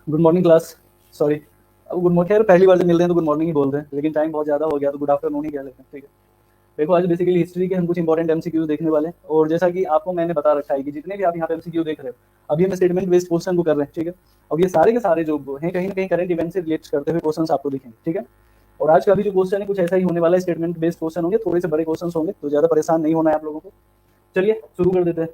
Good morning class. Sorry, अब good morning, खैर पहली बार जब मिल रहे हैं तो गुड मॉर्निंग ही बोल रहे हैं, लेकिन टाइम बहुत ज़्यादा हो गया तो गुड आफ्टरनून ही कह लेते हैं। ठीक है, देखो आज बेसिकली हिस्ट्री के हम कुछ इंपॉर्टेंट एमसीक्यू देखने वाले हैं, और जैसा कि आपको मैंने बता रखा है कि जितने भी आप यहाँ पे एमसीक्यू देख रहे हो, अभी हम स्टेटमेंट बेस्ड क्वेश्चन को कर रहे हैं। ठीक है, और ये सारे के सारे जो हैं कहीं ना कहीं करंट इवेंट से रिलेट करते हुए क्वेश्चन आपको दिखेंगे। ठीक है, और आज का भी जो क्वेश्चन है कुछ ऐसा ही होने वाला है, स्टेटमेंट बेस्ड क्वेश्चन होंगे, थोड़े से बड़े क्वेश्चन होंगे, तो ज़्यादा परेशान नहीं होना है आप लोगों को। चलिए शुरू कर देते हैं।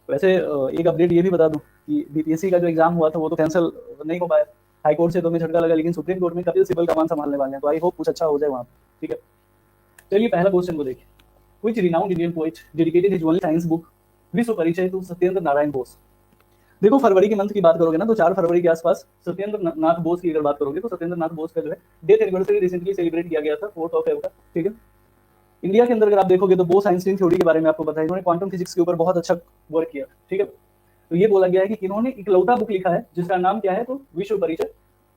वैसे एक अपडेट ये भी बता दूं कि बीपीएससी का जो एग्जाम हुआ था वो तो कैंसिल नहीं हो पाया, हाई कोर्ट से तो हमें झटका लगा, लेकिन सुप्रीम कोर्ट में कपिल सिब्बल कमान संभालने वाले हैं, तो आई होप कुछ अच्छा हो जाए वहाँ पे। ठीक है, चलिए पहला क्वेश्चन को देखिए। Which renowned Indian poet dedicated his only science book विश्व परिचय टू सत्येंद्र नारायण बोस। देखो फरवरी के मंथ की बात करोगे ना तो 4 फरवरी के आसपास सत्येंद्र नाथ बोस की अगर बात करोगे तो सत्येंद्र नाथ बोस का जो है डेथ एनिवर्सरी रिसेंटली सेलिब्रेट किया गया था 4 फेब का। ठीक है, इंडिया के अंदर अगर आप देखोगे तो बोस आइंस्टीन थ्योरी के बारे में आपको पता है, इन्होंने क्वांटम फिजिक्स के ऊपर बहुत अच्छा वर्क किया। ठीक है, तो ये बोला गया है कि इन्होंने इकलौता बुक लिखा है जिसका नाम क्या है तो विश्व परिचय,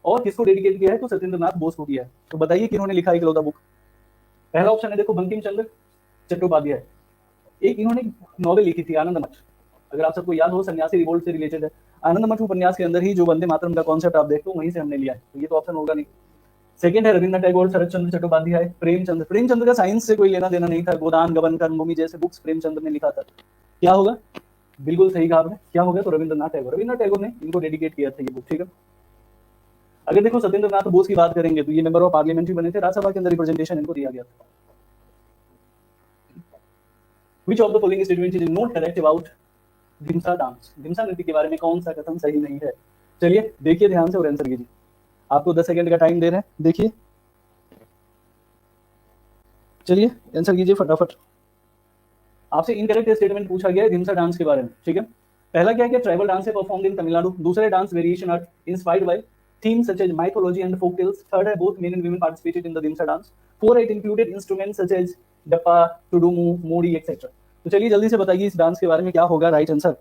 और किसको डेडिकेट किया है तो सत्येंद्र नाथ बोस को किया है। तो बताइए किन्होंने लिखा इकलौता बुक। पहला ऑप्शन है देखो बंकिम चंद्र चट्टोपाध्याय। एक इन्होंने नॉवेल लिखी थी आनंद मठ, अगर आप सबको याद हो सन्यासी रिवोल्ट से रिलेटेड है। आनंद मठ उपन्यास के अंदर ही जो वंदे मातरम का कॉन्सेप्ट आप देखते हो वहीं से हमने लिया है, तो ये तो ऑप्शन होगा नहीं। सेकंड है रविन्द्रनाथ टैगोर, शरद चंद्र चट्टोपाध्याय, प्रेमचंद्र। प्रेमचंद्र का साइंस से कोई लेना देना नहीं था, गोदान गबन कर्मभूमि जैसे बुक्स प्रेमचंद्र ने लिखा था। क्या होगा, बिल्कुल सही कहा आपने, क्या हो गया तो रविन्द्रनाथ टैगोर। रविन्द्रनाथ टैगोर ने इनको डेडिकेट किया था ये बुक। ठीक है, अगर देखो सत्येंद्र नाथ बोस की बात करेंगे तो ये मेंबर ऑफ पार्लियामेंट भी बने थे, राज्यसभा के अंदर रिप्रेजेंटेशन इनको दिया गया था। Which of the following statement is not correct about Dhimsa dance. Dhimsa नृत्य के बारे में कौन सा कथन सही नहीं है। चलिए देखिए ध्यान से और आंसर कीजिए, आपको 10 सेकंड का टाइम दे रहे हैं, देखिए चलिए आंसर कीजिए फटाफट। आपसे इनकरेक्ट स्टेटमेंट पूछा गया है ढिमसा डांस के बारे में। ठीक है, पहला क्या है कि ट्राइबल डांस है परफॉर्म्ड इन तमिलनाडु। दूसरे dance variation are inspired by themes such as mythology and folk tales. Third है both men and women participated in the Dhimsa dance. Four it included instruments such as डप्पा, टुडुमु, मोड़ी etcetera. तो चलिए जल्दी से बताइए इस डांस के बारे में क्या होगा राइट आंसर,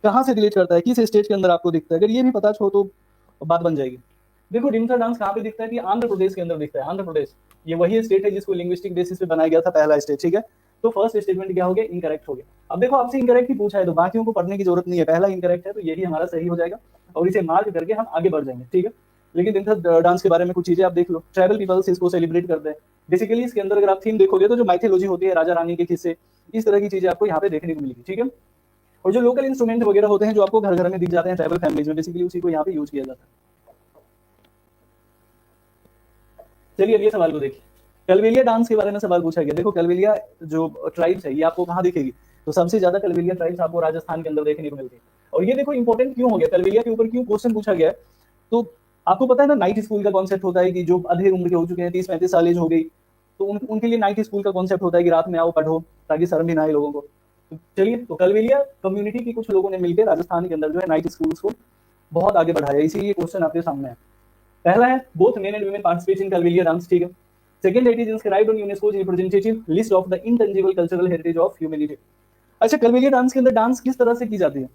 कहाँ से रिलेट करता है, किस स्टेट के अंदर आपको दिखता है। अगर ये भी पता हो तो बात बन जाएगी। देखो ढिमसा डांस कहाँ पे दिखता है कि आंध्र प्रदेश के अंदर दिखता है। आंध्र प्रदेश ये वही स्टेट है जिसको लिंग्विस्टिक बेसिस पे बनाया गया था पहला स्टेट। ठीक है, तो फर्स्ट स्टेटमेंट क्या हो गया, इनकरेक्ट हो गया। अब देखो आपसे इनकरेक्ट ही पूछा है तो बाकियों को पढ़ने की जरूरत नहीं है, पहला इनकरेक्ट है तो यही हमारा सही हो जाएगा, और इसे मार्क करके हम आगे बढ़ जाएंगे। ठीक है, लेकिन ढिमसा डांस के बारे में कुछ चीजें आप देख लो। ट्राइबल पीपल्स इसको सेलिब्रेट करते हैं। बेसिकली इसके अंदर अगर आप थीम देखोगे तो जो माइथोलॉजी होती है, राजा रानी के किस्से, इस तरह की चीजें आपको यहाँ पे देखने को मिलेगी। ठीक है, और जो लोकल इंस्ट्रूमेंट वगैरह होते हैं जो आपको घर घर में दिख जाते हैं ट्राइबल फैमिलीज में, बेसिकली उसी को यहाँ पे यूज किया जाता है। चलिए अगले सवाल को देखिए। कलबेलिया डांस के बारे में सवाल पूछा गया। देखो कलबेलिया जो ट्राइब्स है ये आपको कहाँ दिखेगी, तो सबसे ज्यादा कलबेलिया ट्राइब्स आपको राजस्थान के अंदर देखने को मिलती है। और ये देखो इंपॉर्टेंट क्यों हो गया, कलबेलिया के ऊपर क्यों क्वेश्चन पूछा गया है, तो आपको पता है ना नाइट स्कूल का कॉन्सेप्ट होता है कि जो अधेड़ उम्र के हो चुके हैं, 30-35 साल एज हो गई, तो उनके लिए नाइट स्कूल का कॉन्सेप्ट होता है कि रात में आओ पढ़ो ताकि शर्म भी ना आए लोगों को। तो चलिए, तो कलबेलिया कम्युनिटी की कुछ लोगों ने मिलकर राजस्थान के अंदर जो है नाइट स्कूल्स को बहुत आगे बढ़ाया, इसीलिए क्वेश्चन आपके सामने है। पहला है both men and women participate in Kalbelia dance. ठीक है, second it is inscribed on UNESCO's representative list of the intangible cultural heritage of humanity. अच्छा, कलबेलिया डांस के अंदर डांस किस तरह से की जाती है।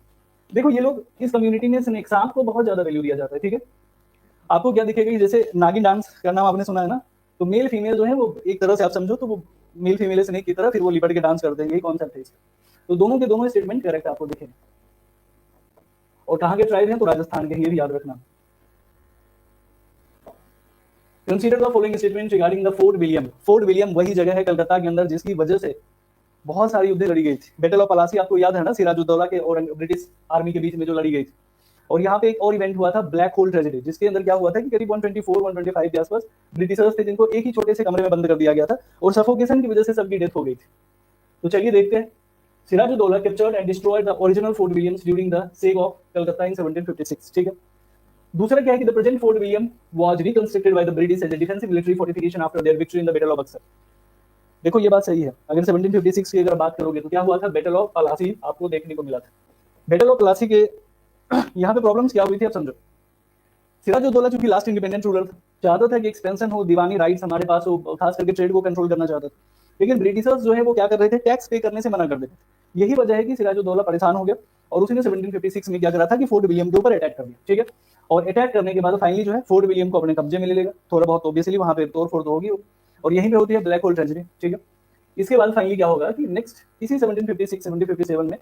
देखो ये लोग इस कम्युनिटी में स्नेक सांप को बहुत ज्यादा वैल्यू दिया जाता है। ठीक है, आपको क्या दिखेगा कि जैसे नागिन डांस का नाम आपने सुना है ना, तो मेल फीमेल जो है वो एक तरह से आप समझो तो वो मेल फीमेल स्नेक की तरह फिर वो लिपट के डांस करते हैं, यही कॉन्सेप्ट है इसका। तो दोनों के दोनों स्टेटमेंट करेक्ट आपको दिखेंगे। और कहाँ के ट्राइब हैं तो राजस्थान के, ये भी याद रखना। Consider the following statement regarding the fort William. Fort William वही जगह है कलकत्ता के अंदर जिसकी वजह से बहुत सारी युद्ध लड़ी गई थी। बैटल ऑफ पलासी आपको याद है ना, सिराजुद्दौला के और ब्रिटिश आर्मी के बीच में जो लड़ी गई थी। और यहाँ पे एक और इवेंट हुआ था ब्लैक होल ट्रेजेडी, जिसके अंदर क्या हुआ था कि करीब 124-125 के आसपास ब्रिटिशर्स थे जिनको एक ही छोटे से कमरे में बंद कर दिया गया था और सफोकेशन की वजह से सबकी डेथ हो गई थी। तो चलिए देखते हैं। Sirajuddaula captured and destroyed the original Fort Williams during the siege of Calcutta in 1756। ठीक है, दूसरा क्या है कि the present Fort William was reconstructed by the British as a defensive military fortification after their victory in the battle of Buxar. देखो ये बात सही है, अगर 1756 की अगर बात करोगे तो क्या हुआ था, बैटल ऑफ पलासी आपको देखने को मिला था। बैटल ऑफ पलासी के यहाँ पे प्रॉब्लम्स क्या हुई थी आप समझो। सिराजुद्दौला चूंकि लास्ट इंडिपेंडेंट रूलर था, चाहता था कि एक्सपेंशन हो, दीवानी राइट्स हमारे पास हो, खास करके ट्रेड को कंट्रोल करना चाहता था। लेकिन ब्रिटिशर्स जो है वो क्या कर रहे थे, टैक्स पे करने से मना कर देते थे। यही वजह है कि सिराजुद्दौला परेशान हो गया और उसने 1756 में क्या करा था कि फोर्ट विलियम के ऊपर अटैक कर दिया। ठीक है, और अटैक करने के बाद फाइनली जो है फोर्ट विलियम को अपने कब्जे में ले लेगा। थोड़ा बहुत ऑब्वियसली वहां पे तोड़ फोड़ तो होगी, और यहीं पे होती है ब्लैक होल ट्रेजेडी। ठीक है, इसके बाद फाइनली क्या होगा कि नेक्स्ट इसी 1756-1757 में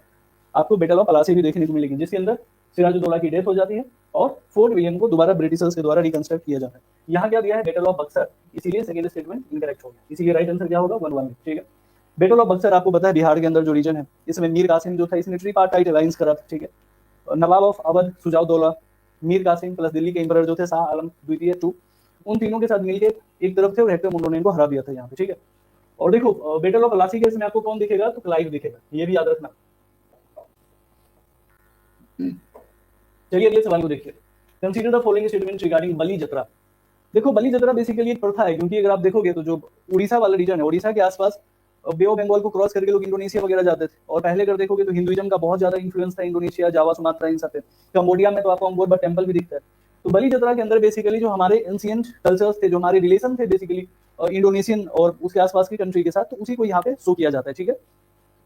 आपको बैटल ऑफ पलासी भी देखने को मिलेगी, जिसके अंदर सिराजुद्दौला की डेथ हो जाती है और फोर्ट विलियम को दोबारा ब्रिटिशर्स के द्वारा रिकंस्ट्रक्ट किया जाता है। यहाँ क्या दिया है, बैटल ऑफ बक्सर, इसीलिए सेकंड स्टेटमेंट इनकरेक्ट हो गया, इसीलिए राइट आंसर क्या होगा 1-1। ठीक है, बैटल ऑफ बक्सर आपको पता है बिहार के अंदर जो रीजन है, इसमें मीर कासिम जो था इसने ट्रीपार्टाइट अलायंस करा था। ठीक है, नवाब ऑफ अवध सुजाउद्दौला, मीर कासिम प्लस दिल्ली के एम्परर जो थे शाह आलम द्वितीय 2, उन तीनों के साथ मिलकर एक तरफ थे और हेक्टर मुंडो ने इनको हरा दिया था यहाँ पे। ठीक है, और देखो बैटल ऑफ प्लासी केस में आपको कौन दिखेगा, तो क्लाइव दिखेगा, ये भी याद रखना। चलिए अगले सवाल को देखिए, consider the following statement regarding Bali Jatra. देखो बलि जतरा बेसिकली एक प्रथा है, क्योंकि अगर आप देखोगे तो जो उड़ीसा वाला रीजन है, उड़ीसा के आसपास बे ऑफ बंगाल को क्रॉस करके लोग इंडोनेशिया वगैरह जाते थे, और पहले अगर देखोगे तो हिंदुइज्म का बहुत ज्यादा इंफ्लुएंस था इंडोनेशिया, जावा, सुमात्रा, इन सब पे। कंबोडिया में तो आपको अंगोर बट टेम्पल भी दिखता है। तो बलि जतरा के अंदर बेसिकली जो हमारे एंशिएंट कल्चर्स थे, जो हमारे रिलेशन थे बेसिकली इंडोनेशियन और उसके आसपास की कंट्री के साथ, तो उसी को यहाँ पे शो किया जाता है। ठीक है,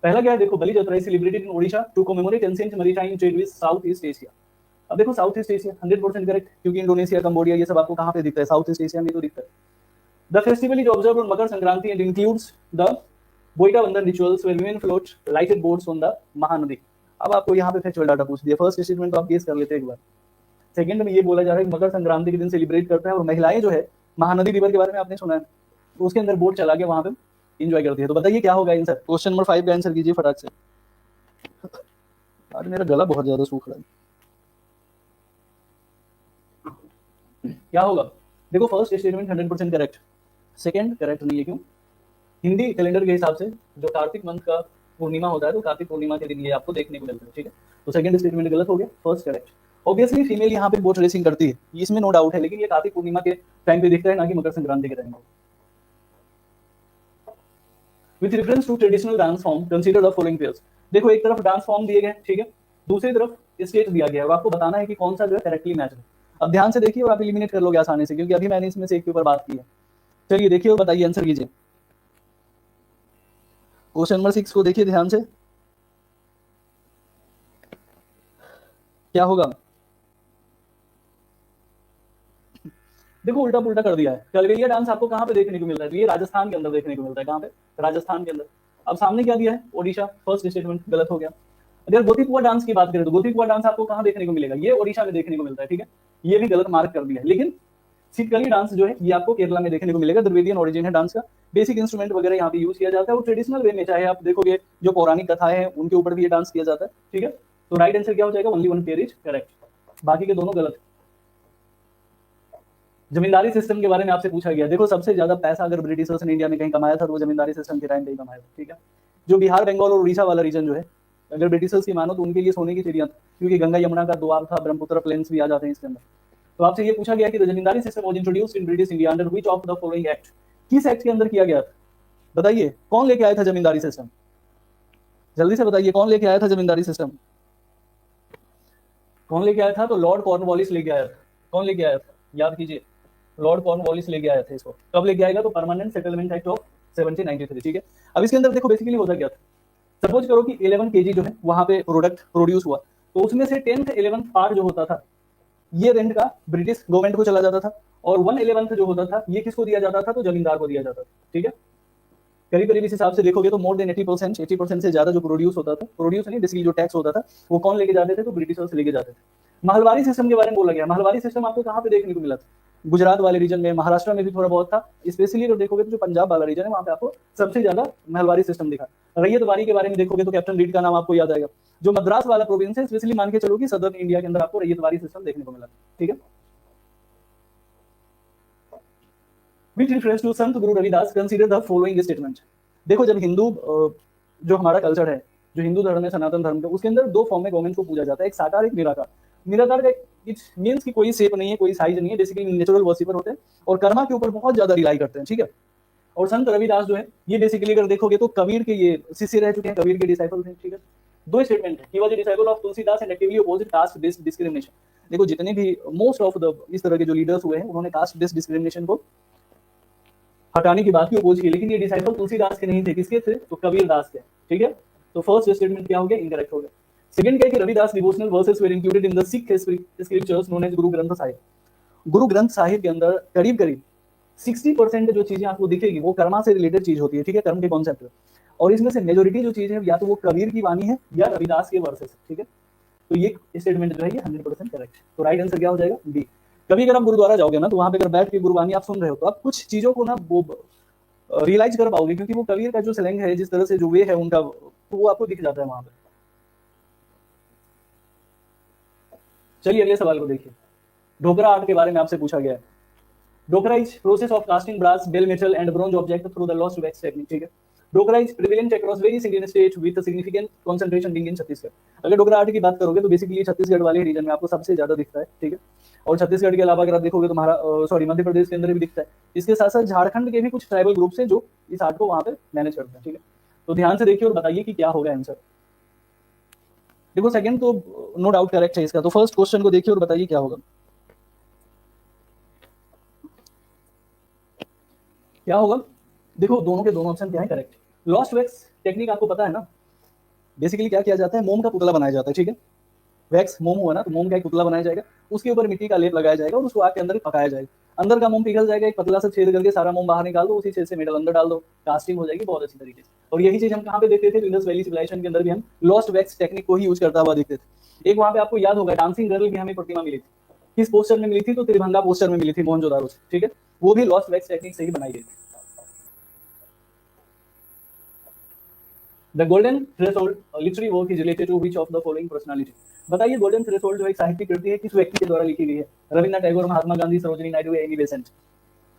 पहला क्या है, देखो Bali Jatra is celebrated in Odisha to commemorate ancient maritime trade with South East Asia. अब देखो साउथ ईस्ट एशिया 100% करेक्ट, क्योंकि इंडोनेशिया, कंबोडिया ये सब आपको कहाँ पे दिखता है, साउथ ईस्ट एशिया में तो दिखता है। The festival is observed on Makar Sankranti and includes the Boita Bandhan rituals where women float lighted boats on the Mahanadi. अब आपको यहाँ पे फैक्चुअल डाटा पूछ दिया, फर्स्ट स्टेटमेंट तो आप गेस कर लेते हैं एक बार। सेकंड में ये बोला जा रहा है कि मकर संक्रांति के दिन सेलिब्रेट करता है और महिलाएं जो है महानदी रिवर के बारे में आपने सुना है, तो उसके अंदर बोट चला के वहां पे एंजॉय करती है। तो बताइए क्या होगा आंसर, क्वेश्चन नंबर 5 का आंसर कीजिए फटाक से। आज मेरा गला बहुत ज्यादा सूख रहा है, क्या होगा, देखो first statement 100% correct, second correct नहीं है, क्यों, हिंदी कैलेंडर के हिसाब से जो कार्तिक मंथ का पूर्णिमा होता है, तो कार्तिक पूर्णिमा के दिन ये आपको देखने को मिलता है। ठीक है, तो सेकंड स्टेटमेंट गलत हो गया, फर्स्ट करेक्ट। ऑब्वियसली फीमेल यहाँ पे बोट रेसिंग करती है, इसमें नो डाउट है, लेकिन ये कार्तिक पूर्णिमा के टाइम पे दिखता है, ना कि मकर संक्रांति के टाइम पे। With reference to traditional dance form consider the following pairs. देखो एक तरफ डांस फॉर्म दिए गए, ठीक है, दूसरी तरफ स्टेट दिया गया है, और आपको बताना है कि कौन सा जो है करेक्टली मैच है। अब ध्यान से देखिए और आप एलिमिनेट कर लोगे आसानी से, क्योंकि अभी मैंने इसमें से एक के ऊपर बात की है। चलिए देखिए और बताइए, आंसर कीजिए। क्वेश्चन नंबर 6 को देखिए ध्यान से, क्या होगा, देखो उल्टा पुल्टा कर दिया है। कलवेलिया डांस आपको कहाँ पे देखने को मिलता है, तो ये राजस्थान के अंदर देखने को मिलता है, कहाँ पे, राजस्थान के अंदर। अब सामने क्या दिया है, ओडिशा, फर्स्ट स्टेटमेंट गलत हो गया। अगर गोतीपुआ डांस की बात करें तो गोतीपुआ डांस आपको कहाँ देखने को मिलेगा, ये ओडिशा में देखने को मिलता है। ठीक है, ये भी गलत मार्क कर दिया है। लेकिन सिटकली डांस जो है ये आपको केरला में देखने को मिलेगा, द्रविडियन ओरिजिन है डांस का, बेसिक इंस्ट्रूमेंट वगैरह यहाँ पे यूज किया जाता है, और ट्रेडिशनल वे में चाहे आप देखोगे जो पौराणिक कथाएं हैं उनके ऊपर भी ये डांस किया जाता है। ठीक है, तो राइट आंसर क्या हो जाएगा, only one pair is correct, बाकी के दोनों गलत। जमींदारी सिस्टम के बारे में आपसे पूछा गया, देखो सबसे ज्यादा पैसा अगर ब्रिटिशर्स ने इंडिया में कहीं कमाया था तो वो जमींदारी सिस्टम के टाइम पे ही कमाया था। ठीक है, जो बिहार, बंगाल और उड़ीसा वाला रीजन जो है, अगर ब्रिटिशर्स की मानो तो उनके लिए सोने की चिड़िया था, क्योंकि गंगा यमुना का द्वार था, ब्रह्मपुत्र प्लेन्स भी आ जाते हैं इसके अंदर। तो आपसे ये पूछा गया कि the zamindari system was introduced in British India under which of the following act, किस एक्ट के अंदर किया गया था, बताइए कौन लेके आया था जमींदारी सिस्टम, जल्दी से बताइए कौन लेके आया था जमींदारी सिस्टम, कौन लेके आया था, तो लॉर्ड कॉर्नवालिस लेके आया था। कौन लेके आया था, याद कीजिए, लॉर्ड कॉर्नवालिस लेके आया था इसको। कब लेके आएगा, तो परमानेंट सेटलमेंट एक्ट ऑफ 1793। ठीक है, अब इसके अंदर देखो बेसिकली होता क्या था, सपोज करो कि 11 kg जो है वहां पे प्रोडक्ट प्रोड्यूस हुआ, तो उसमें से 10th 11th पार्ट जो होता था ये रेंट का ब्रिटिश गवर्नमेंट को चला जाता था, और 1/11 जो होता था ये किसको दिया जाता था, तो जमींदार को दिया जाता था। ठीक है, करीब करीब इस हिसाब से देखोगे तो मोर देन 80% से ज्यादा जो प्रोड्यूस होता था, प्रोड्यूस नहीं बेसिकली जो टैक्स होता था, वो कौन लेके जाते थे, तो ब्रिटिशर्स लेके जाते थे। महलवारी सिस्टम के बारे में बोला गया, महलवारी सिस्टम आपको कहाँ पे देखने को मिला था, गुजरात वाले रीजन में, महाराष्ट्र में भी थोड़ा बहुत था, स्पेशली अगर देखोगे तो जो पंजाब वाला रीजन है वहां पे आपको सबसे ज्यादा महलवारी सिस्टम दिखा। रैयतवारी के बारे में देखोगे तो कैप्टन रीड का नाम आपको याद आएगा। जो मद्रास वाला प्रोविंस है, स्पेशली मान के चलो कि सदर्न इंडिया के अंदर आपको रैयतवारी सिस्टम देखने को मिला। ठीक है, विच reference to Sant Guru Ravidas consider the following statement. देखो जब हिंदू जो हमारा कल्चर है, जो हिंदू धर्म है, सनातन धर्म का, उसके अंदर दो फॉर्म में गवर्नमेंट को पूजा जाता है, एक साकार, एक निराकार। निराकार का इट मींस कि कोई शेप नहीं है, कोई साइज नहीं है, बेसिकली नेचुरल वर्शिपर होते हैं और कर्मा के ऊपर बहुत ज्यादा रिलाई करते हैं। ठीक है, और संत रविदास जो है ये बेसिकली अगर देखोगे तो कबीर के ये शिष्य रह चुके हैं, कबीर के डिसाइपल थे। ठीक है, दो स्टेटमेंट है, he was a disciple of Tulsidas and actively opposed caste based discrimination. देखो जितने भी मोस्ट ऑफ द इस तरह के जो लीडर्स हुए हैं उन्होंने कास्ट बेस्ड डिस्क्रिमिनेशन को हटाने की बात की, अपोज की, लेकिन ये डिसाइपल तुलसीदास के नहीं थे, किसके थे, तो कबीर दास के। ठीक है, तो फर्स्ट स्टेटमेंट क्या हो गया, इनकरेक्ट हो गया। सेकंड क्या है कि Ravidas devotional verses were included in the Sikh scriptures known as Guru Granth Sahib. गुरु ग्रंथ साहिब के अंदर करीब करीब 60% जो चीजें आपको दिखेगी वो कर्मा से रिलेटेड चीज होती है। ठीक है, कर्म के कॉन्सेप्ट, और इसमें से मेजोरिटी जो चीज है या तो वो कबीर की वाणी है या रविदास के वर्सेस। ठीक है, तो ये स्टेटमेंट जो है ये 100% करेक्ट है। तो राइट आंसर क्या हो जाएगा? बी। कभी अगर आप गुरुद्वारा जाओगे ना, तो वहां पे अगर बैठ के गुरुबानी आप सुन रहे हो, तो आप कुछ चीजों को ना वो रियलाइज कर पाओगे, क्योंकि वो कबीर का जो स्लैंग है, जिस तरह से जो वे है उनका, तो वो आपको दिख जाता है वहां पे। चलिए अगले सवाल को देखिए। ढोकरा आर्ट के बारे में आपसे पूछा गया है। Dhokra is process of casting brass, bell metal and bronze object through the lost wax technique, ठीक है। Dhokra is prevalent across various Indian state with significant concentration being in Chhattisgarh. अगर ढोकरा आर्ट की बात करोगे तो बेसिकली छत्तीसगढ़ वाले रीजन में आपको सबसे ज्यादा दिखता है, ठीक है। और छत्तीसगढ़ के अलावा अगर आप देखोगे तो मध्य प्रदेश के अंदर भी दिखता है। इसके साथ साथ झारखंड के भी कुछ ट्राइबल ग्रुप्स हैं जो इस आर्ट को वहां पे मैनेज करते हैं, ठीक है। तो ध्यान से देखिए और बताइए कि क्या होगा आंसर। देखो सेकंड तो नो डाउट करेक्ट है इसका, तो फर्स्ट क्वेश्चन को देखिए और बताइए क्या होगा। क्या होगा? देखो दोनों के दोनों ऑप्शन क्या है करेक्ट। लॉस्ट वैक्स टेक्निक आपको पता है ना, बेसिकली क्या किया जाता है, मोम का पुतला बनाया जाता है, ठीक है। वैक्स मोम हुआ ना, तो मोम का एक पुतला बनाया जाएगा, उसके ऊपर मिट्टी का लेप लगाया जाएगा और उसको आग के अंदर पकाया जाएगा। अंदर का मोम पिघल जाएगा, एक पतला सा छेद करके सारा मोम बाहर निकाल दो, उसी छेद से मेटल अंदर डाल दो, कास्टिंग हो जाएगी बहुत अच्छी तरीके से। और यही चीज हम कहाँ पे देखते थे? इंडस वैली सिविलाइजेशन के अंदर भी हम लॉस्ट वैक्स टेक्निक को ही यूज करता हुआ देखते थे। एक वहां पे आपको याद होगा डांसिंग गर्ल की हमें प्रतिमा मिली थी, किस पोस्टर में मिली थी? तो त्रिभंगा पोस्टर में मिली थी मोहनजोदारो से, ठीक है। वो भी लॉस्ट वैक्स टेक्निक से ही बनाई गई थी। The golden threshold literary work is related to which of the following personality. बताइए गोल्डन थ्रेशोल्ड जो एक साहित्यिक कृति है किस व्यक्ति के द्वारा लिखी गई है? रविन्द्रनाथ टैगोर, महात्मा गांधी, सरोजिनी नायडू या एनी बेसेंट?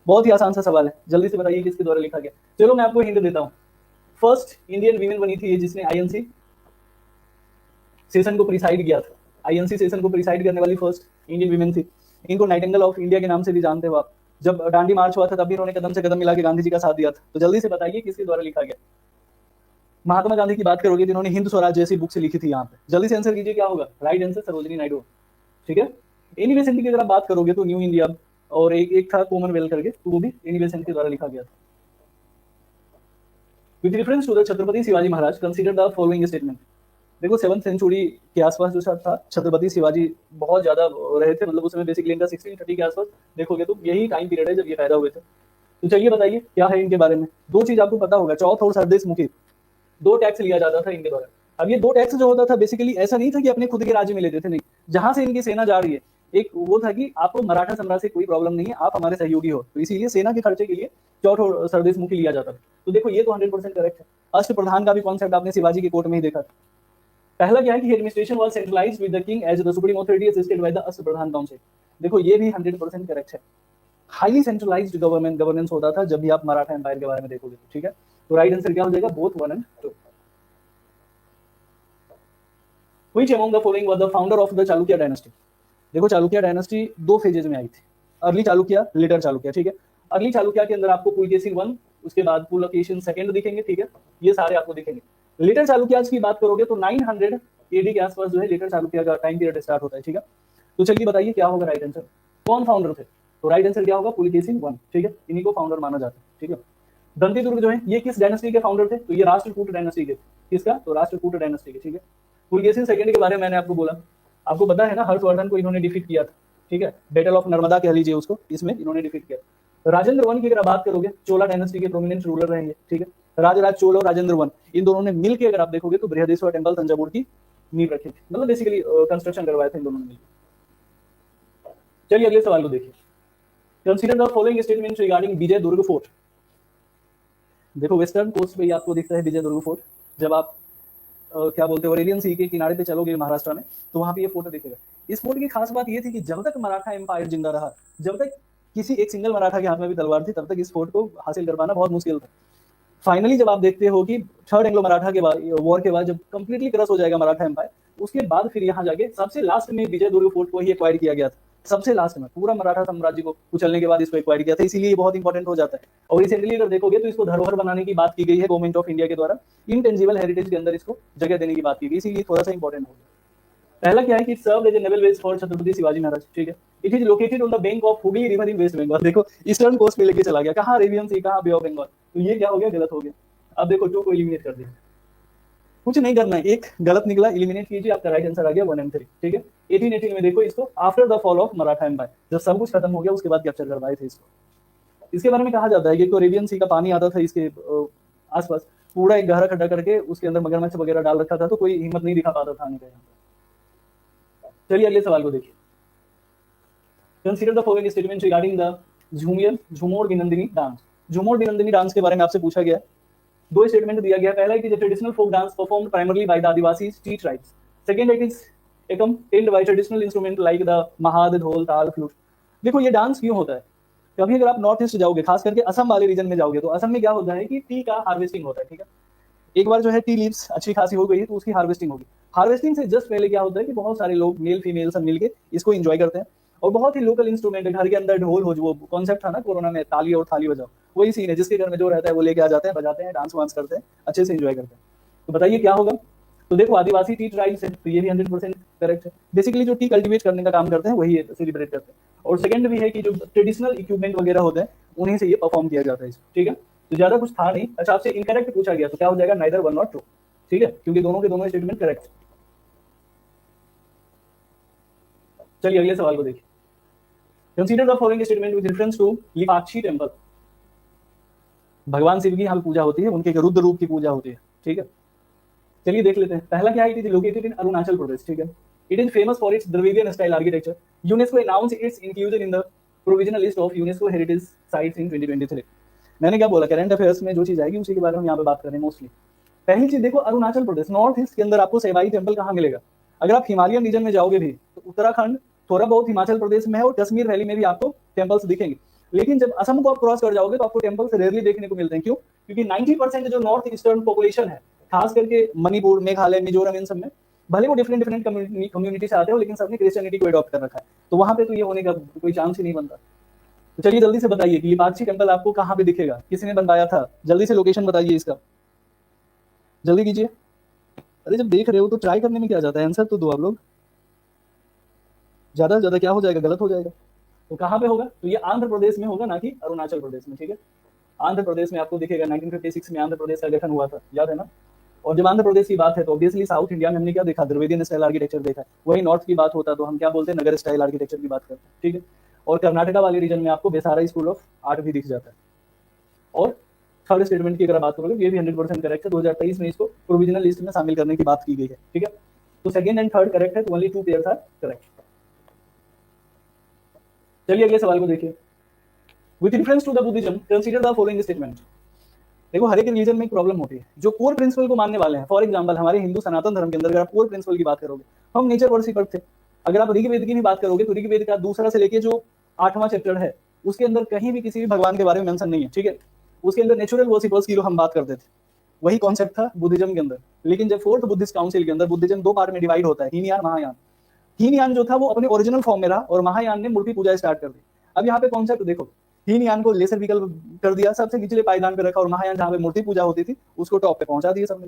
बहुत ही आसान सा सवाल है, जल्दी से बताइए किसके द्वारा लिखा गया। चलो मैं आपको हिंट देता हूँ। फर्स्ट इंडियन वीमेन बनी थी जिसने आईएनसी सेशन को प्रिसाइड किया था। आईएनसी सेशन को प्रिसाइड करने वाली फर्स्ट इंडियन वीमेन थी। इनको नाइटिंगेल ऑफ इंडिया के नाम से भी जानते हो आप। जब दांडी मार्च हुआ था तब भी इन्होंने कदम से कदम मिला के गांधी जी का साथ दिया था। तो जल्दी से बताइए किसके द्वारा लिखा गया। महात्मा गांधी की बात करोगे तो इन्होंने हिंद स्वराज जैसी बुक से लिखी थी यहाँ पे। जल्दी से आंसर कीजिए क्या होगा। राइट आंसर सरोजिनी नायडू, ठीक है। एनी बेसेंट की अगर आप बात करोगे तो न्यू इंडिया और एक था कॉमनवेल्थ करके, तो वो भी एनी बेसेंट के द्वारा लिखा गया था। With reference to the Chhatrapati Shivaji Maharaj consider the following statement. देखो 7th सेंचुरी के आसपास जो था छत्रपति शिवाजी बहुत ज्यादा रहे थे, मतलब उसमें बेसिकली इनका 1630 के आसपास देखोगे तो यही टाइम पीरियड है जब ये पैदा हुए थे। तो चलिए बताइए क्या है इनके बारे में। दो चीज आपको पता होगा, चौथ और सरदेश मुखी, दो टैक्स लिया जाता था इनके द्वारा। अब ये दो टैक्स जो होता था बेसिकली ऐसा नहीं था कि अपने खुद के राज्य में लेते थे, नहीं, जहां से इनकी सेना जा रही है एक वो था कि आपको मराठा साम्राज्य से कोई प्रॉब्लम नहीं है, आप हमारे सहयोगी हो, तो इसीलिए सेना के खर्चे के लिए चौथ और सरदेश मुखी लिया जाता था। तो देखो ये तो 100% करेक्ट है। अष्ट प्रधान का भी कॉन्सेप्ट आपने शिवाजी के कोर्ट में ही देखा था। पहला क्या है कि administration was centralised with the king as the supreme authority assisted by the Ashta Pradhan council. देखो ये भी 100% करेक्ट है। हाईली सेंट्रलाइज्ड गवर्नेंस होता था जब भी आप मराठा एम्पायर के बारे में देखोगे, ठीक है। तो राइट आंसर क्या हो जाएगा? Both 1 and 2। Which among the following was the founder of the Chalukya dynasty? देखो चालुक्य डायनेस्टी दो फेजेज में आई थी, अर्ली चालुक्य, लेटर चालुक्य, ठीक है। अर्ली चालुक्य के अंदर आपको पुलकेशिन 1, उसके बाद पुलकेशिन 2 दिखेंगे, ठीक है, ये सारे आपको दिखेंगे। लेटर चालुक्य की बात करोगे तो 900 एडी के आसपास जो है लेटर चालुक्य का टाइम पीरियड स्टार्ट होता है, ठीक है। तो चलिए बताइए क्या होगा राइट आंसर। कौन फाउंडर थे? तो राइट आंसर क्या होगा? पुलकेशिन 1, ठीक है, इन्हीं को फाउंडर माना जाता है, ठीक है। दंतीदुर्ग जो है ये किस डायनेस्टी के फाउंडर थे? तो ये राष्ट्रकूट डायनेस्टी के। किसका? तो राष्ट्रकूट डायनेस्टी के, ठीक है। पुलकेशिन 2 के बारे में मैंने आपको बोला, आपको पता है ना, हर्षवर्धन को इन्होंने डिफीट किया था, ठीक है, बैटल ऑफ नर्मदा कह लीजिए उसको, इसमें इन्होंने डिफीट किया। राजेंद्र 1 की अगर बात करोगे, चोला डायनेस्टी के प्रोमिनेंट रूलर रहेंगे, ठीक है। राजराज चोल और राजेंद्र 1 इन दोनों ने मिलकर अगर आप देखोगे तो बृहदेश्वर टेंपल तंजावुर की नींव रखी थी, मतलब बेसिकली कंस्ट्रक्शन करवाया था इन दोनों ने मिलकर। चलिए अगले सवाल को देखिए। Consider the following statements regarding Vijay Durg fort. देखो वेस्टर्न कोस्ट पे आपको दिखता है विजय दुर्ग फोर्ट। जब आप क्या बोलते हैं अरेबियन सी के किनारे पे चलोगे महाराष्ट्र में, तो वहां पे ये फोर्ट दिखेगा। इस फोर्ट की खास बात ये थी कि जब तक मराठा एम्पायर जिंदा रहा, जब तक किसी एक सिंगल मराठा के हाथ में भी तलवार थी, तब तक इस फोर्ट को हासिल कर पाना बहुत मुश्किल था। फाइनली जब आप देखते हो कि थर्ड एंग्लो मराठा के बाद, वॉर के बाद जब कंप्लीटली क्रश हो जाएगा मराठा एम्पायर, उसके बाद फिर यहाँ जाके सबसे लास्ट में विजय दुर्ग फोर्ट को ही एक्वायर किया गया था। सबसे लास्ट में पूरा मराठा साम्राज्य को कुचलने के बाद इसको एक्वायर किया था, इसीलिए ये बहुत इंपॉर्टेंट हो जाता है। और रिसेंटली अगर देखोगे तो इसको धरोहर बनाने की बात की गई है गवर्नमेंट ऑफ इंडिया के द्वारा, इंटेंजिबल हेरिटेज के अंदर इसको जगह देने की बात की गई, इसीलिए थोड़ा सा इंपॉर्टेंट हो गया। पहला क्या है कि served as a naval base for Chhatrapati Shivaji Maharaj, ठीक है। It is located on the bank of Hooghly river in West Bengal. देखो ईस्टर्न कोस्ट पे लेके चला गया, कहाँ अरेबियन सी, कहाँ बे ऑफ बंगाल। तो ये क्या हो गया? गलत हो गया। अब देखो 2 को एलिमिनेट कर दिया, कुछ नहीं करना है, एक गलत निकला, एलिमिनेट कीजिए, आपका राइट आंसर आ गया 1 and 3, ठीक है। 1818 में देखो इसको after the fall of Maratha empire, जब सब कुछ खत्म हो गया उसके बाद कैप्चर करवाए थे इसको। इसके बारे में कहा जाता है कि तो अरेबियन सी का पानी आता था इसके आसपास, पूरा एक गहरा खड्डा करके उसके अंदर मगरमच्छ वगैरह डाल रखा था, तो कोई हिम्मत नहीं दिखा पाता था आने का यहाँ पर। चलिए अगले सवाल को देखिए। Consider the following statement regarding the झूमर बिनंदिनी डांस। झूमर बिनंदिनी डांस के बारे में आपसे पूछा गया है। दो स्टेटमेंट दिया गया। पहला it is a traditional folk dance performed primarily by the Adivasi tea tribes. Second it is accompanied by traditional instrument like the महाद, ढोल, ताल, फ्लूट। देखो ये डांस क्यों होता है? कभी अगर आप नॉर्थ ईस्ट जाओगे, खास करके असम वाले रीजन में जाओगे, तो असम में क्या होता है कि टी का हार्वेस्टिंग होता है। ठीक है, एक बार जो है टी लीव्स अच्छी खासी हो गई है तो उसकी हार्वेस्टिंग होगी। हार्वेस्टिंग से जस्ट पहले क्या होता है कि बहुत सारे लोग मेल फीमेल सब मिलके इसको एंजॉय करते हैं और बहुत ही लोकल इंस्ट्रूमेंट है, घर के अंदर ढोल हो, जो कॉन्सेप्ट था ना कोरोना में, ताली और थाली बजाओ, वही सीन है। जिसके घर में जो रहता है वो लेके आ जाते हैं, बजाते हैं, डांस वांस करते हैं, अच्छे से एंजॉय करते हैं। तो बताइए क्या होगा? तो देखो आदिवासी टी ट्राइब्स है, तो ये भी 100% करेक्ट है। बेसिकली जो टी कल्टीवेट करने का काम करते हैं वही सेलिब्रेट करते हैं। और सेकंड भी है कि जो ट्रेडिशनल इक्विपमेंट वगैरह होते हैं उन्हीं से ये परफॉर्म किया जाता है। ठीक है, तो ज्यादा कुछ था नहीं। अच्छा, आपसे इनकरेक्ट पूछा गया तो क्या हो जाएगा? Neither one not true. ठीक है, क्योंकि दोनों के दोनों स्टेटमेंट करेक्ट। चलिए अगले सवाल को देखिए। Consider the following statement with reference to Lepakshi temple. भगवान शिव की यहाँ पे पूजा होती है, उनके रुद्र रूप की पूजा होती है। ठीक है, चलिए देख लेते हैं। पहला क्या है? It is located in Arunachal Pradesh. ठीक है, it is famous for its Dravidian style architecture. UNESCO announce its inclusion in the provisional list of UNESCO heritage sites in 2023। मैंने क्या बोला? करंट अफेयर्स में जो चीज आएगी उसी के बारे में यहाँ पे बात कर रहे हैं मोस्टली। पहली चीज देखो, अरुणाचल प्रदेश नॉर्थ ईस्ट के अंदर आपको सेवाई टेम्पल कहाँ मिलेगा? अगर आप हिमालयन रीजन में जाओगे भी तो उत्तराखंड, थोड़ा बहुत हिमाचल प्रदेश में है और कश्मीर वैली में भी आपको टेम्पल्स दिखेंगे। लेकिन जब असम को आप क्रॉस कर जाओगे तो आपको टेम्पल्स रेयरली देखने को मिलते हैं। क्यों? क्योंकि 90% जो नॉर्थ ईस्टर्न पॉपुलेशन है, खास करके मणिपुर, मेघालय, मिजोरम, इन सब में भले वो डिफरेंट डिफरेंट कम्युनिटी से आते हो, लेकिन सबने क्रिश्चियनिटी को अडॉप्ट कर रखा है, तो वहां पे तो ये होने का कोई चांस ही नहीं बनता। तो चलिए जल्दी से बताइए कि लिपाक्षी टेम्पल आपको कहाँ पे दिखेगा, किसने बनवाया था? जल्दी से लोकेशन बताइए इसका, जल्दी कीजिए। अरे जब देख रहे हो तो ट्राई करने में क्या जाता है, आंसर तो दो आप लोग। ज्यादा से ज्यादा क्या हो जाएगा? गलत हो जाएगा। तो कहाँ पे होगा? तो ये आंध्र प्रदेश में होगा, ना कि अरुणाचल प्रदेश में। ठीक है, आंध्र प्रदेश में आपको दिखेगा। 1956 में आंध्र प्रदेश का गठन हुआ था, याद है ना? और जब आंध्र प्रदेश की बात है तो ऑब्वियसली साउथ इंडिया में हमने क्या देखा? द्रविडियन स्टाइल आर्किटेक्चर देखा है। वही नॉर्थ की बात होता तो हम क्या बोलते हैं? नगर स्टाइल आर्किटेक्चर की बात करते हैं। ठीक है, और कर्नाटका वाले रीजन में आपको बेसारा स्कूल ऑफ आर्ट भी दिख जाता है। और थर्ड स्टेटमेंट की अगर बात करोगे, ये भी 100% करेक्ट है। 2023 में इसको प्रोविजनल लिस्ट में शामिल करने की बात की गई है। ठीक है, तो सेकंड एंड थर्ड करेक्ट है, तो ओनली 2 पेयर्स आर करेक्ट। चलिए अगले सवाल को देखिए। With reference to the Buddhism consider the following statement. देखो हर एक रिलीजन में एक प्रॉब्लम होती है, जो कोर प्रिंसिपल को मानने वाले हैं। फॉर एग्जांपल हमारे हिंदू सनातन धर्म के अंदर अगर आप कोर प्रिंसिपल की बात करोगे, हम नेचर वर्शिपर थे। अगर आप ऋग्वेद की भी बात करोगे तो ऋग्वेद का दूसरा से लेके जो 8वां चैप्टर है उसके अंदर कहीं भी किसी भी भगवान के बारे में मेंशन नहीं है। ठीक है, उसके अंदर नेचुरल वर्शिपर्स की हम बात करते थे, वही कॉन्सेप्ट था बुद्धिज्म के अंदर। लेकिन जब फोर्थ बुद्धिस्ट काउंसिल के अंदर बुद्धिज्म 2 पार्ट में डिवाइड होता है, हीनयान, महायान। हीनयान जो था वो अपने ओरिजिनल फॉर्म में रहा और महायान ने मूर्ति पूजा स्टार्ट कर दी। अब यहाँ पे कॉन्सेप्ट देखो, हीनयान को लेसर विकल कर दिया, सबसे निचले पायदान पे रखा, और महायान जहाँ पे मूर्ति पूजा होती थी उसको टॉप पे पहुंचा दिया सबने।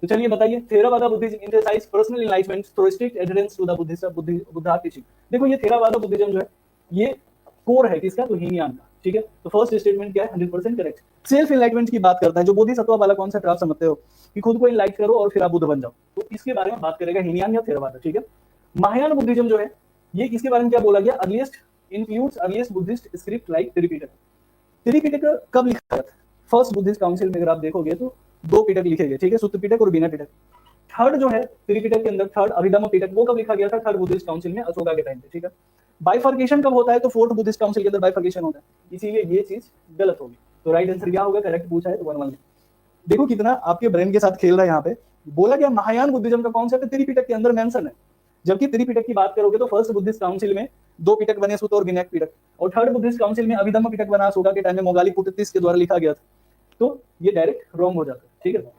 तो चलिए बताइए, Theravada Buddhism emphasise personal enlightenment through strict adherence to the Buddha teaching. देखो ये थेरावादा बुद्धिज्म जो है ये कोर है किसका? तो हीनयान का। ठीक है, तो फर्स्ट स्टेटमेंट क्या है? 100% करेक्ट। सेल्फ एनलाइटमेंट की बात करता है, जो बोधिसत्व वाला कॉन्सेप्ट आप समझते हो कि खुद को एनलाइट करो और फिर आप बुद्ध बन जाओ, तो इसके बारे में बात करेगा हीनयान या थेरावादा। ठीक है, महायान बुद्धिज्म जो है ये किसके बारे में क्या बोला गया? Earliest includes earliest Buddhist script like Tripitaka. Tripitaka कब लिखा गया था? फर्स्ट बुद्धिस्ट काउंसिल में अगर आप देखोगे तो 2 पिटक लिखे गए। ठीक है, सुत्त पिटक और बिना पिटक। थर्ड जो है त्रिपिटक के अंदर थर्ड अभिधम्म पिटक, वो कब लिखा गया था? थर्ड बुद्धिस्ट काउंसिल में, अशोका के टाइम पे। ठीक है, बाइफर्केशन कब होता है? तो फोर्थ बुद्धिस्ट काउंसिल के अंदर बाइफर्केशन होता है, इसीलिए ये चीज गलत होगी। तो राइट आंसर क्या होगा? करेक्ट पूछा है तो 1-1। देखो कितना आपके ब्रेन के साथ खेल रहा है। यहाँ पे बोला गया महायान बुद्धिज्म का कॉन्सेप्ट त्रिपिटक के अंदर मेंशन है, जबकि त्रिपिटक की बात करोगे तो फर्स्ट बुद्धिस्ट काउंसिल में 2 पिटक बने, सुत और विनायक पिटक, और थर्ड बुद्धिस्ट काउंसिल में अभिधम्म पिटक बना, अशोका के टाइम में मोगाली पुटतीस के द्वारा लिखा गया था। तो ये डायरेक्ट रॉन्ग हो जाता है। ठीक है,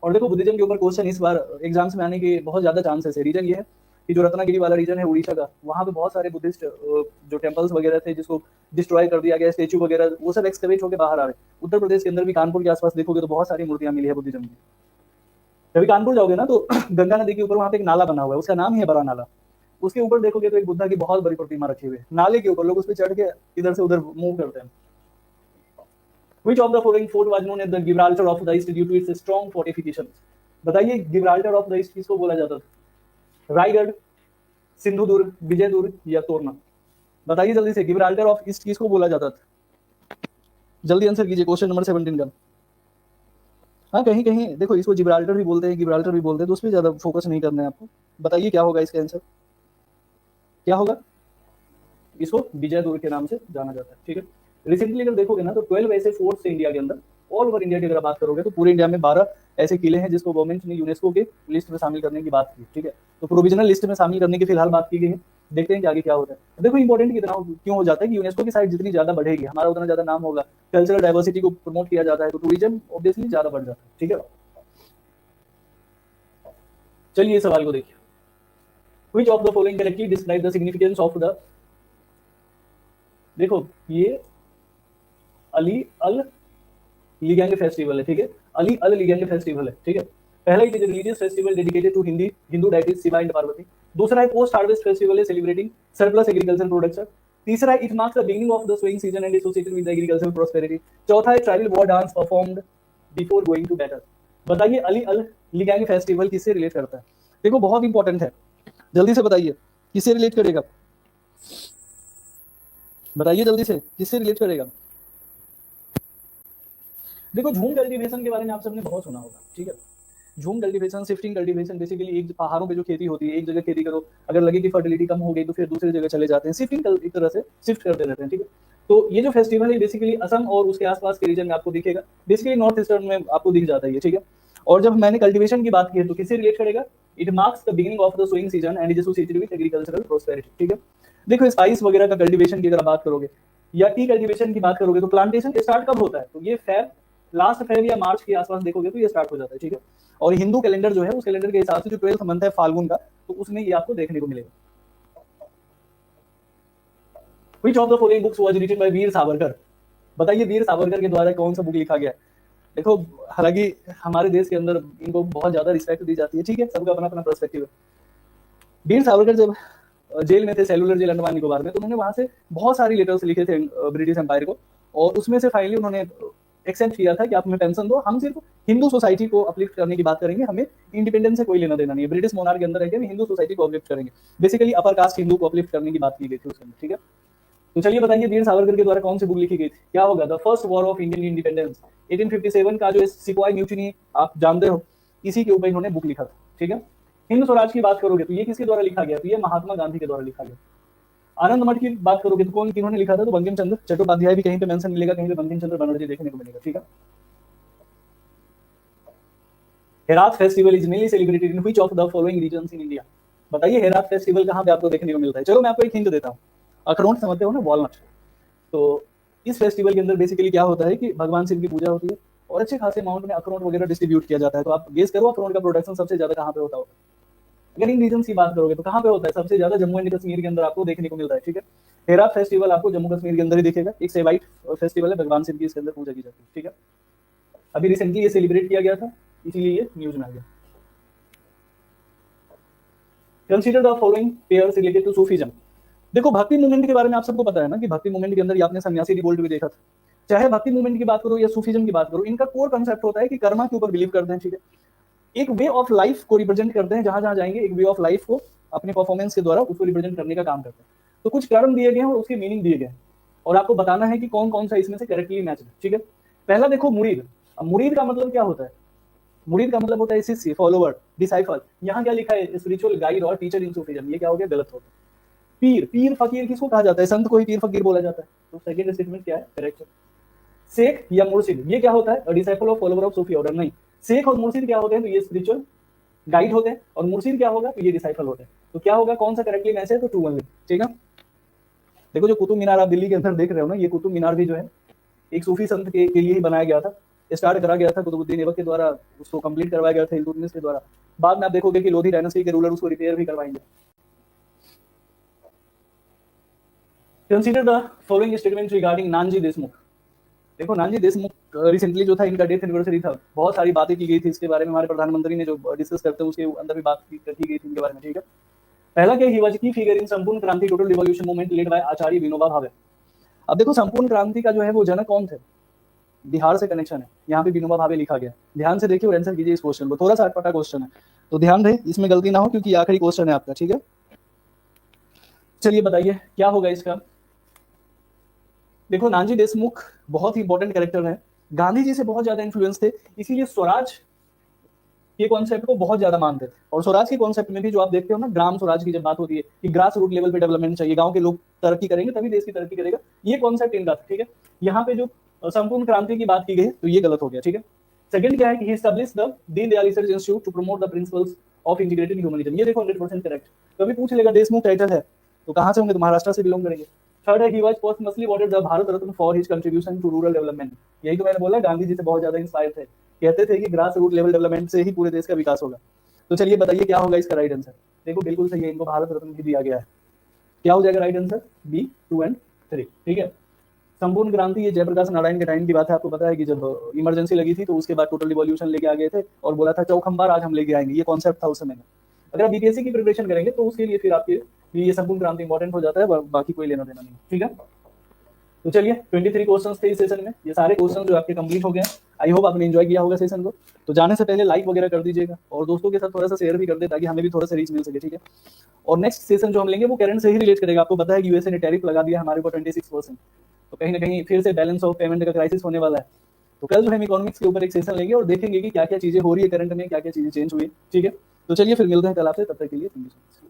और देखो बुद्धिज्म के ऊपर क्वेश्चन इस बार एग्जाम्स में आने के बहुत ज्यादा चांसेस है। रीजन ये है कि जो रत्नागिरी वाला रीजन है उड़ीसा का, वहां पे बहुत सारे बुद्धिस्ट जो टेम्पल्स वगैरह थे जिसको डिस्ट्रॉय कर दिया गया, स्टेच्यू वगैरह, वो सब एक्सकवेट होकर बाहर आ रहे। उत्तर प्रदेश के अंदर भी कानपुर के आसपास देखोगे तो बहुत सारी मूर्तियां मिली है बुद्धिज्म की। कभी कानपुर जाओगे ना तो गंगा नदी के ऊपर वहां पे एक नाला बना हुआ है, उसका नाम ही है बड़ा नाला। उसके ऊपर देखोगे तो एक बुद्धा की बहुत बड़ी प्रतिमा रखी हुई है नाले के ऊपर, लोग उस पर चढ़ के इधर से उधर मूव करते हैं। Which of the following fort was known as the Gibraltar of the East due to its strong fortifications? बताइए गिब्राल्टर ऑफ द ईस्ट किसको बोला जाता था? रायगढ़, सिंधुदुर्ग, विजयदुर्ग या तोरना? बताइए जल्दी से, गिब्राल्टर ऑफ ईस्ट किसको बोला जाता था? जल्दी आंसर कीजिए क्वेश्चन नंबर 17 का। हाँ कहीं कहीं देखो इसको जिब्राल्टर भी बोलते हैं, गिब्राल्टर भी बोलते हैं, तो उस पर ज्यादा फोकस नहीं करना है आपको। बताइए क्या होगा इसका आंसर? क्या होगा, इसको विजय दुर्ग के नाम से जाना जाता है, ठीक है। रिसेंटली अगर देखोगे ना तो 12 ऐसे फोर्ट्स इंडिया के अंदर, ऑल ओवर इंडिया की अगर बात करोगे तो पूरे इंडिया में 12 ऐसे किले हैं जिसको गवर्नमेंट ने यूनेस्को के लिस्ट में शामिल करने की बात की, ठीक है। तो प्रोविजनल लिस्ट में शामिल करने की फिलहाल बात की गई है, देखते हैं कि आगे क्या होता है। देखो इंपॉर्टेंट कितना क्यों हो जाता है कि यूनेस्को की साइड जितनी ज्यादा बढ़ेगी हमारा उतना ज्यादा नाम होगा, कल्चरल डाइवर्सिटी को प्रमोट किया जाता है तो टूरिज्म ऑब्वियसली ज्यादा बढ़ जाता है, ठीक है। चलिए इस सवाल को देखिए, which of the following correctly describe the significance of the, देखो ये अली अल लिगैंग फेस्टिवल है, ठीक है। अली अल लिगैंग फेस्टिवल है, ठीक है। पहला it is religious festival dedicated to Hindu deities Shiva and Parvati. दूसरा है पोस्ट हार्वेस्ट फेस्टिवल है सेलिब्रेटिंग सरप्लस एग्रीकल्चर प्रोडक्शन। तीसरा है it marks the beginning of the sowing season and associated with agricultural prosperity. चौथा है tribal war dance performed before going to battle. बताइए Ali Ai Ligang festival किससे relate करता है? देखो बहुत इंपॉर्टेंट है, जल्दी से बताइए किससे रिलेट करेगा, बताइए जल्दी से किससे रिलेट करेगा। देखो झूम कल्टीवेशन के बारे में आप सबने बहुत सुना होगा, ठीक है। झूम कल्टीवेशन, शिफ्टिंग कल्टीवेशन, बेसिकली एक पहाड़ों पे जो खेती होती है, एक जगह खेती करो, अगर लगे कि फर्टिलिटी कम हो गई तो फिर दूसरी जगह चले जाते हैं, शिफ्टिंग एक तरह से शिफ्ट करते रहते हैं, ठीक है। तो ये जो फेस्टिवल है बेसिकली असम और उसके आसपास के रीजन में आपको दिखेगा, बेसिकली नॉर्थ ईस्टर्न में आपको दिख जाता है ये, ठीक है। और जब मैंने कल्टीवेशन की बात की है तो किससे रिलेट करेगा, it marks the beginning of the sowing season and is associated with agricultural prosperity, ठीक है। देखो स्पाइस वगैरह का कल्टीवेशन की अगर बात करोगे या टी कल्टीवेशन की बात करोगे तो प्लांटेशन स्टार्ट कब होता है, तो ये फेब, लास्ट फेब या मार्च के आसपास देखोगे तो ये स्टार्ट हो जाता है, ठीक है। और हिंदू कैलेंडर जो है उस कैलेंडर के हिसाब से जो 12th मंथ है फाल्गुन का, तो उसमें ये आपको देखने को मिलेगा। Which of the following books was written by Veer Savarkar? बताइए वीर सावरकर के द्वारा कौन सा बुक लिखा गया है? देखो हालांकि हमारे देश के अंदर इनको बहुत ज्यादा रिस्पेक्ट दी जाती है, ठीक है, सबका अपना अपना पर्सपेक्टिव है। वीर सावरकर जब जेल में थे, सेलुलर जेल अंडमान निकोबार में, तो उन्होंने वहां से बहुत सारी लेटर्स लिखे थे ब्रिटिश एम्पायर को, और उसमें से फाइनली उन्होंने एक्सेप्ट किया था कि आप हमें पेंशन दो, हम सिर्फ हिंदू सोसाइटी को अपलिफ्ट करने की बात करेंगे, हमें इंडिपेंडेंस से कोई लेना देना नहीं है, ब्रिटिश मोनार्क के अंदर है कि हिंदू सोसाइटी को अपलिफ्ट करेंगे, बेसिकली अपर कास्ट हिंदू को अपलिफ्ट करने की बात की गई थी उसके अंदर, ठीक है। तो चलिए बताइए वीर सावरकर के द्वारा कौन सी बुक लिखी गई थी, क्या होगा, the first war of Indian independence. 1857 का जो सिपाही म्यूटिनी आप जानते हो, इसी के ऊपर इन्होंने बुक लिखा था, ठीक है। हिंद स्वराज की बात करोगे तो ये किसके द्वारा लिखा गया, तो ये महात्मा गांधी के द्वारा लिखा गया। आनंद मठ की बात करोगे तो कौन किन्होंने लिखा था, तो बंकिम चंद्र चट्टोपाध्याय भी कहीं पे मेंशन मिलेगा, कहीं पे बंकिम चंद्र बनर्जी देखने को मिलेगा, ठीक है। Herath festival is mainly celebrated in which of the following regions in India. बताइए हेरात फेस्टिवल कहां पे आपको देखने को मिलता है? चलो मैं आपको एक हिंट देता हूं, अखरोट समझते हो ना, वॉलनट। तो इस फेस्टिवल के अंदर बेसिकली क्या होता है कि भगवान शिव की पूजा होती है और अच्छे खासे अमाउंट में अखरोट वगैरह डिस्ट्रीब्यूट किया जाता है। तो आप गेस करो अखरोट का प्रोडक्शन सबसे ज्यादा कहां पे होता होगा? अगर इन रीजन की बात करोगे तो कहां पे होता है? सबसे ज्यादा जम्मू एंड कश्मीर के अंदर आपको देखने को मिलता है, ठीक है। हेरात फेस्टिवल आपको जम्मू कश्मीर के अंदर ही दिखेगा, एक सेवाइट फेस्टिवल है, भगवान शिव की इसके अंदर पूजा की जाती है, ठीक है। अभी रिसेंटली ये सेलिब्रेट किया गया था, इसीलिए ये न्यूज में आ गया। Consider the following pairs related to Sufism. देखो भक्ति मूवमेंट के बारे में आप सबको पता है ना कि भक्ति मूवमेंट के अंदर आपने सन्यासी रिवोल्ट भी देखा था। चाहे भक्ति मूवमेंट की बात करो या सूफीज्म की बात करो, इनका कोर कंसेप्ट होता है कि कर्मा के ऊपर बिलीव करते हैं, ठीक है। एक वे ऑफ लाइफ को रिप्रेजेंट करते हैं, जहां जहां जाएंगे एक वे ऑफ लाइफ को अपने परफॉर्मेंस के द्वारा उसको रिप्रेजेंट करने का काम करते हैं। तो कुछ कर्म दिए गए हैं और उसके मीनिंग दिए गए हैं, और आपको बताना है कि कौन कौन सा इसमें से करेक्टली मैच है, ठीक है। पहला देखो मुरीद। अब मुरीद का मतलब क्या होता है? मुरीद का मतलब होता है शिष्य, फॉलोवर, डिसाइपल। यहाँ क्या लिखा है? स्पिरिचुअल गाइड और टीचर इन सूफीज्म। ये क्या हो गया? गलत हो गया। पीर, पीर फकीर किसको कहा जाता है? संत को ही पीर फकीर बोला जाता है। तो सेकंड स्टेटमेंट क्या है? करेक्ट है। शेख या मुर्शिद, ये क्या होता है? Disciple of follower of Sufi order. नहीं, शेख और मुर्शिद क्या होते हैं? तो ये स्पिरिचुअल गाइड होते हैं, और मुर्शिद क्या होगा? तो ये डिसाइपल होते हैं। तो क्या होगा? कौन सा करेक्टली मैच है? तो 2 ओनली, ठीक है। देखो जो कुतुब मीनार आप दिल्ली के अंदर देख रहे हो ना, ये कुतुब मीनार भी जो है एक सूफी संत के लिए ही बनाया गया था, स्टार्ट करा गया था कुतुबुद्दीन ऐबक के द्वारा, उसको कंप्लीट करवाया गया था इल्तुतमिश के द्वारा। बाद में आप देखोगे कि लोधी डायनेस्टी के रूलर उसको रिपेयर भी करवाएंगे। Consider the following statement regarding Nanji Deshmukh. देखो नानजी देशमुख रिसेंटली जो था इनका डेथ एनिवर्सरी था, बहुत सारी बातें की गई थी इसके बारे में, हमारे प्रधानमंत्री ने जो डिस्कस करते हैं उसके अंदर भी बात की गई थी इनके बारे में, ठीक है। पहला क्या, ही वाज की figure in Sampoorna Kranti total revolution movement led by Acharya Vinoba Bhave. अब देखो संपूर्ण क्रांति का जो है वो जनक कौन थे? बिहार से कनेक्शन है, यहाँ पे विनोबा भावे लिखा गया। ध्यान से देखिए और आंसर कीजिए इस क्वेश्चन को, थोड़ा सा अटपटा क्वेश्चन है तो ध्यान रहे, इसमें गलती ना हो क्योंकि आखिरी क्वेश्चन है आपका, ठीक है। चलिए बताइए क्या होगा इसका। देखो नानजी देशमुख बहुत ही इंपॉर्टेंट कैरेक्टर है, गांधी जी से बहुत ज्यादा इन्फ्लुएंस थे, इसीलिए स्वराज ये कॉन्सेप्ट को बहुत ज्यादा मानते थे। और स्वराज के कॉन्सेप्ट में भी जो आप देखते हो ना, ग्राम स्वराज की जब बात होती है कि ग्रास रूट लेवल पे डेवलपमेंट चाहिए, गांव के लोग तरक्की करेंगे तभी देश की तरक्की करेगा, ये कॉन्सेप्ट इनका था। ठीक है, यहाँ पे जो संपूर्ण क्रांति की बात की गई है तो ये गलत हो गया। ठीक है, सेकंड क्या है कि he established the Deendayal research institute to promote the principles of integrated humanism. ये देखो 100% करेक्ट। कभी पूछ लेगा देशमुख टाइटल है तो कहां से होंगे, तो महाराष्ट्र से बिलोंग करेंगे। थर्ड है he was posthumously awarded the Bharat Ratna for his contribution to rural development. यही तो मैंने बोला, गांधी जी से बहुत ज्यादा इंस्पायर थे, कहते थे कि ग्रास रूट लेवल डेवलपमेंट से ही पूरे देश का विकास होगा। तो चलिए बताइए क्या होगा इसका राइट आंसर। देखो बिल्कुल सही है, इनको भारत रत्न भी दिया गया है। क्या हो जाएगा राइट आंसर? B, 2 and 3। ठीक है, संपूर्ण क्रांति ये जयप्रकाश नारायण के टाइम की बात है। आपको पता है कि जब इमरजेंसी लगी थी तो उसके बाद टोटल रिवॉल्यूशन लेके आ गए थे और बोला था चौखंबार आज हम लेके आएंगे, ये कॉन्सेप्ट था उस समय में। अगर आप बीपीएससी की प्रिपरेशन करेंगे तो उसके लिए फिर आपके लिए ये संपूर्ण क्रांति इंपॉर्टेंट हो जाता है, बाकी कोई लेना देना नहीं। ठीक है, तो चलिए 23 क्वेश्चंस थे इस सेशन में, ये सारे क्वेश्चन जो आपके कंप्लीट हो गए। आई होप आपने एंजॉय किया होगा सेशन को। तो जाने से पहले लाइक वगैरह कर दीजिएगा और दोस्तों के साथ थोड़ा सा शेयर भी कर दे ताकि हमें भी थोड़ा सा रीच मिल सके। ठीक है, और नेक्स्ट सेशन जो हम लेंगे वो करंट से ही रिलेट करेगा। आपको पता है कि यूएसए ने टैरिफ लगा दिया हमारे ऊपर 26%, तो कहीं ना कहीं फिर से बैलेंस ऑफ पेमेंट का क्राइसिस होने वाला है। तो कल जो हम इकोनॉमिक्स के ऊपर एक सेशन लेंगे और देखेंगे कि क्या क्या चीजें हो रही है करंट में, क्या क्या चीजें चेंज हुई। ठीक है, तो चलिए फिर मिलते हैं कल आपसे, तब तक के लिए थैंक यू।